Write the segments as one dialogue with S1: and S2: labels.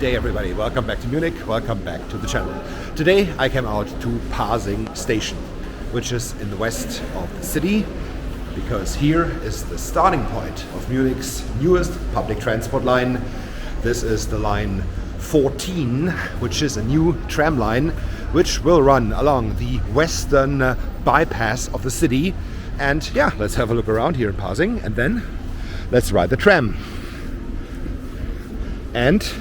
S1: day everybody, welcome back to Munich, welcome back to the channel. Today I came out to Pasing station, which is in the west of the city, because here is the starting point of Munich's newest public transport line. This is the line 14, which is a new tram line which will run along the western bypass of the city. And yeah, let's have a look around here in Pasing and then let's ride the tram. And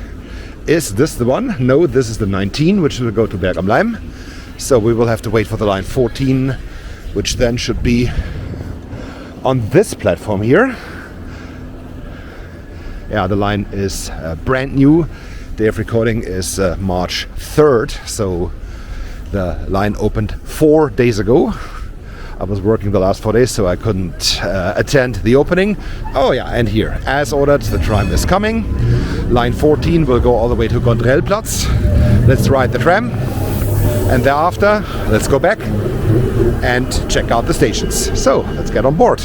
S1: is this the one? No, this is the 19, which will go to Berg am Leim. So we will have to wait for the line 14, which then should be on this platform here. Yeah, the line is brand new. Day of recording is March 3rd, so the line opened 4 days ago. I was working the last 4 days, so I couldn't attend the opening. Oh yeah, and here, as ordered, the tram is coming. Line 14 will go all the way to Gondrellplatz. Let's ride the tram, and thereafter, let's go back and check out the stations. So, let's get on board.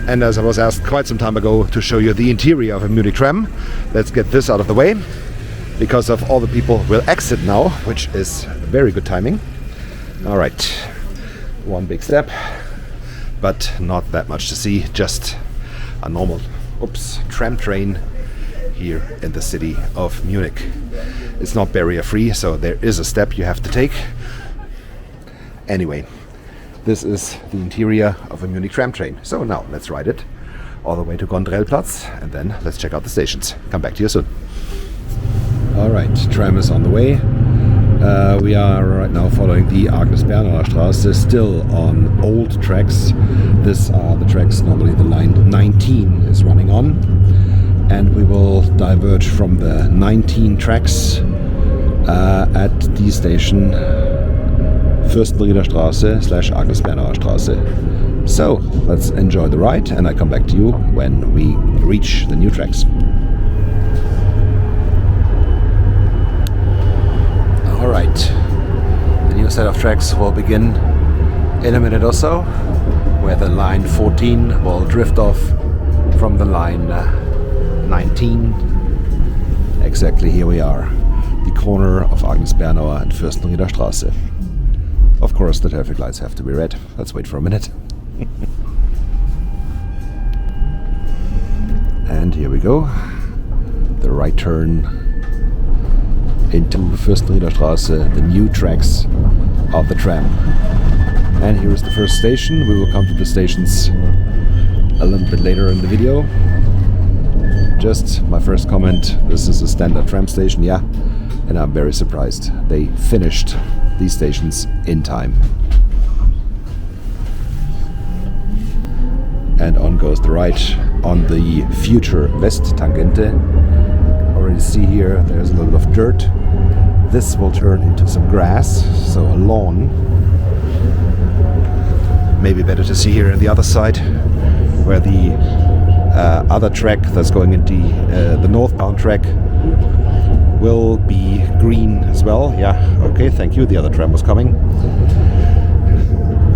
S1: And as I was asked quite some time ago to show you the interior of a Munich tram, let's get this out of the way, because of all the people will exit now, which is very good timing. All right, one big step, but not that much to see, just a normal tram train here in the city of Munich. It's not barrier free, so there is a step you have to take. Anyway, this is the interior of a Munich tram train. So now let's ride it all the way to Gondrellplatz and then let's check out the stations. Come back to you soon. All right, tram is on the way. We are right now following the Agnes-Bernauer Straße, still on old tracks. These are the tracks normally the line 19 is running on. And we will diverge from the 19 tracks at the station Fürstenrieder Straße / Agnes-Bernauer Straße. So let's enjoy the ride and I come back to you when we reach the new tracks. Alright, the new set of tracks will begin in a minute or so, where the line 14 will drift off from the line 19. Exactly here we are, the corner of Agnes-Bernauer and Fürstenrieder Straße. Of course the traffic lights have to be red. Let's wait for a minute. And here we go, the right turn into Fürstenrieder Straße, the new tracks of the tram. And here is the first station. We will come to the stations a little bit later in the video. Just my first comment, this is a standard tram station, yeah, and I'm very surprised they finished these stations in time. And on goes the ride on the future Westtangente. Already see here there's a little bit of dirt. This will turn into some grass, so a lawn. Maybe better to see here on the other side, where the other track that's going into the northbound track will be green as well. Yeah, okay, thank you, the other tram was coming.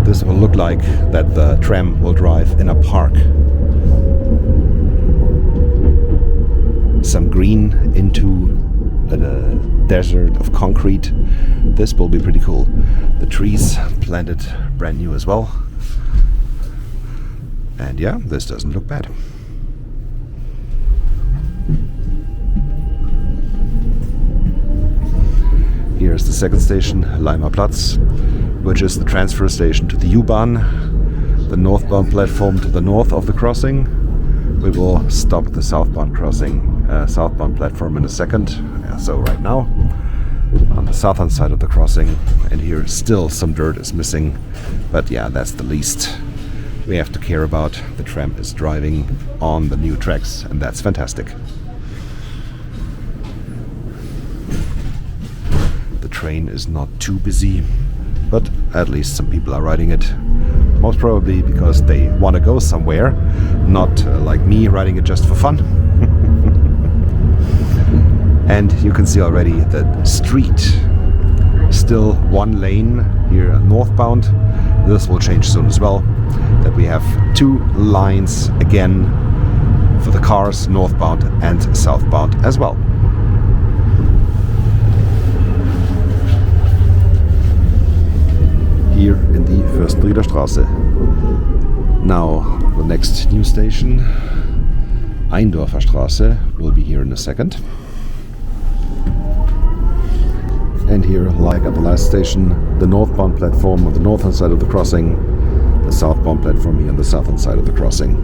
S1: This will look like that the tram will drive in a park. Some green into a desert of concrete. This will be pretty cool. The trees planted brand new as well. And yeah, this doesn't look bad. Here's the second station, Leimer Platz, which is the transfer station to the U-Bahn, the northbound platform to the north of the crossing. We will stop the southbound platform in a second. Yeah, so right now, on the southern side of the crossing, and here still some dirt is missing, but yeah, that's the least we have to care about. The tram is driving on the new tracks, and that's fantastic. The train is not too busy, but at least some people are riding it. Most probably because they want to go somewhere, not like me riding it just for fun. And you can see already the street, still one lane here northbound. This will change soon as well, that we have two lines again for the cars northbound and southbound as well. Here in the Fürstenrieder Straße. Now the next new station, Eindorfer Straße, will be here in a second. And here, like at the last station, the northbound platform on the northern side of the crossing, the southbound platform here on the southern side of the crossing.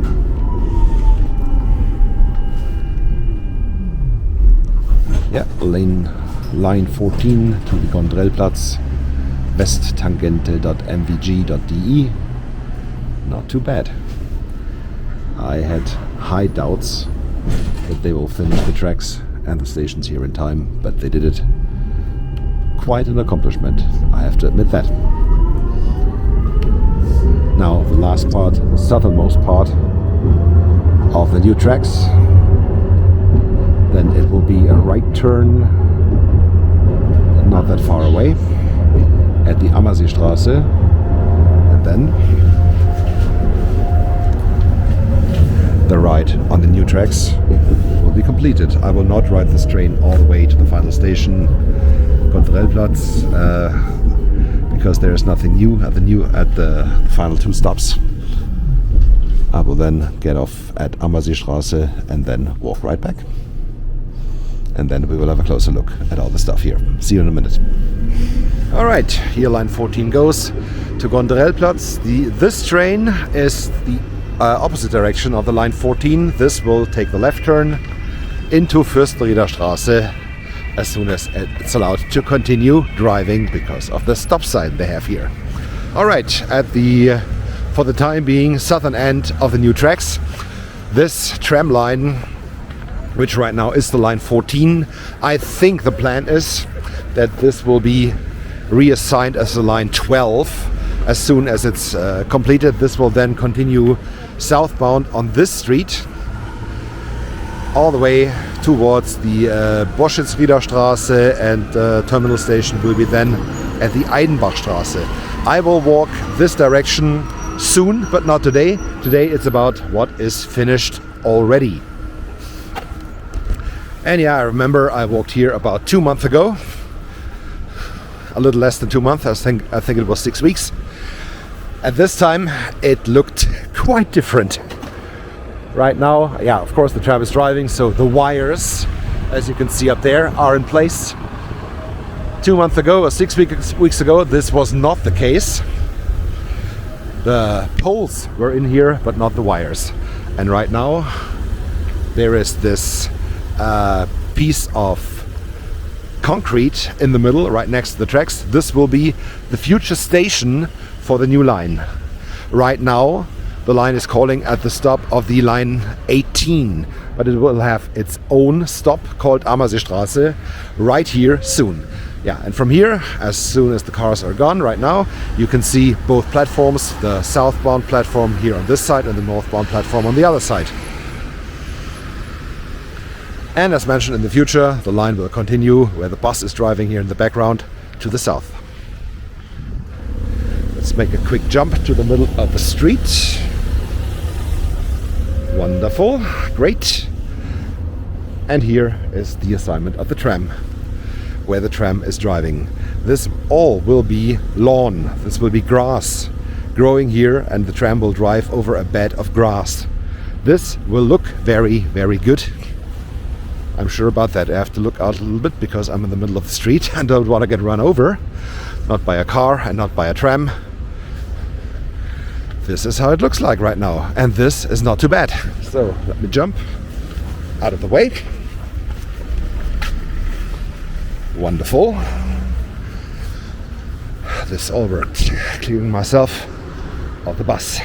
S1: Yeah, line 14 to the Gondrellplatz, Westtangente.mvg.de. Not too bad. I had high doubts that they will finish the tracks and the stations here in time, but they did it. Quite an accomplishment, I have to admit that. Now the last part, the southernmost part of the new tracks. Then it will be a right turn, not that far away, at the Ammerseestraße, and then the ride on the new tracks will be completed. I will not ride this train all the way to the final station, Gondrellplatz, because there is nothing new at the final two stops. I will then get off at Ammerseestraße and then walk right back. And then we will have a closer look at all the stuff here. See you in a minute. Alright, here line 14 goes to Gondrellplatz. This train is the opposite direction of the line 14. This will take the left turn into Fürstenrieder Straße as soon as it's allowed to continue driving because of the stop sign they have here. Alright, for the time being, southern end of the new tracks. This tram line, which right now is the line 14, I think the plan is that this will be reassigned as the line 12 as soon as it's completed. This will then continue southbound on this street all the way towards the Boschitzrieder Straße, and terminal station will be then at the Eidenbachstraße. I will walk this direction soon, but not today. Today it's about what is finished already. And yeah, I remember I walked here about 2 months ago. A little less than 2 months, I think it was 6 weeks. At this time it looked quite different. Right now, yeah, of course the tram is driving, so the wires, as you can see up there, are in place. 2 months ago or 6 weeks ago, this was not the case. The poles were in here, but not the wires. And right now, there is this piece of concrete in the middle, right next to the tracks. This will be the future station for the new line. Right now, the line is calling at the stop of the line 18, but it will have its own stop called Ammerseestraße right here soon. Yeah, and from here, as soon as the cars are gone right now, you can see both platforms, the southbound platform here on this side and the northbound platform on the other side. And as mentioned, in the future, the line will continue where the bus is driving here in the background to the south. Let's make a quick jump to the middle of the street. Wonderful, great. And here is the assignment of the tram, where the tram is driving. This all will be lawn, this will be grass growing here, and the tram will drive over a bed of grass. This will look very, very good. I'm sure about that. I have to look out a little bit because I'm in the middle of the street and don't want to get run over. Not by a car and not by a tram. This is how it looks like right now, and this is not too bad. So let me jump out of the way. Wonderful. This all worked, clearing myself of the bus.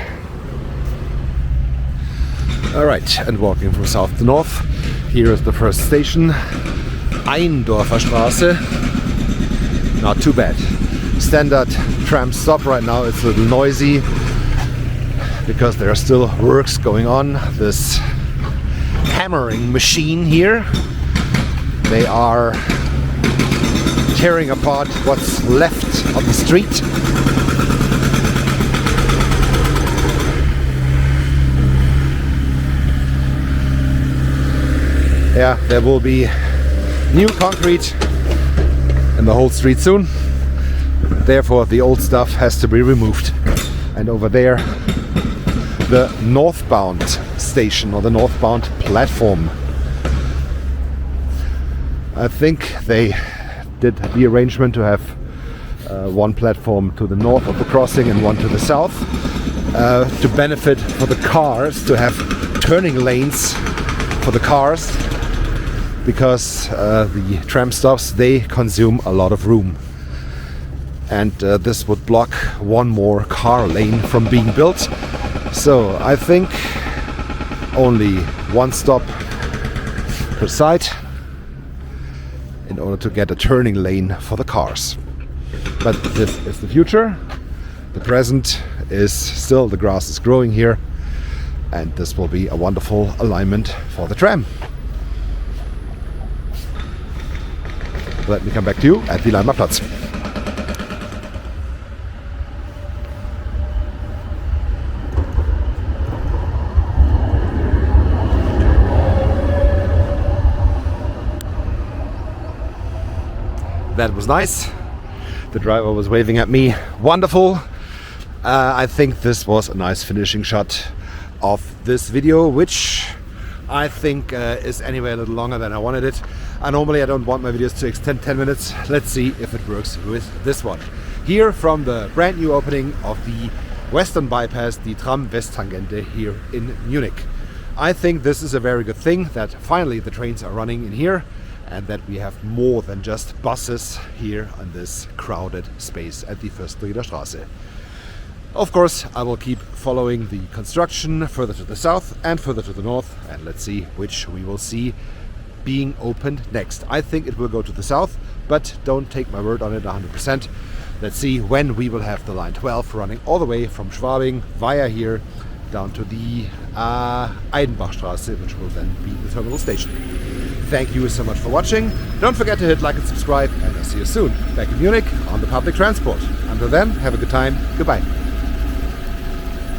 S1: Alright, and walking from south to north, here is the first station, Eindorfer Straße. Not too bad. Standard tram stop right now. It's a little noisy because there are still works going on. This hammering machine here, they are tearing apart what's left of the street. Yeah, there will be new concrete in the whole street soon. Therefore, the old stuff has to be removed. And over there, the northbound station or the northbound platform. I think they did the arrangement to have one platform to the north of the crossing and one to the south, to benefit for the cars, to have turning lanes for the cars, because the tram stops, they consume a lot of room, and this would block one more car lane from being built. So I think only one stop per side in order to get a turning lane for the cars. But this is the future. The present is still the grass is growing here, and this will be a wonderful alignment for the tram. Let me come back to you at the Platz. That was nice. The driver was waving at me. Wonderful. I think this was a nice finishing shot of this video, which I think is anyway a little longer than I wanted it. Normally I don't want my videos to extend 10 minutes. Let's see if it works with this one. Here from the brand new opening of the Western Bypass, the Tram Westtangente here in Munich. I think this is a very good thing that finally the trains are running in here, and that we have more than just buses here on this crowded space at the Fürstenrieder Straße. Of course, I will keep following the construction further to the south and further to the north, and let's see which we will see being opened next. I think it will go to the south, but don't take my word on it 100%. Let's see when we will have the line 12 running all the way from Schwabing via here down to the Eidenbachstraße, which will then be the terminal station. Thank you so much for watching. Don't forget to hit like and subscribe, and I'll see you soon back in Munich on the public transport. Until then, have a good time. Goodbye.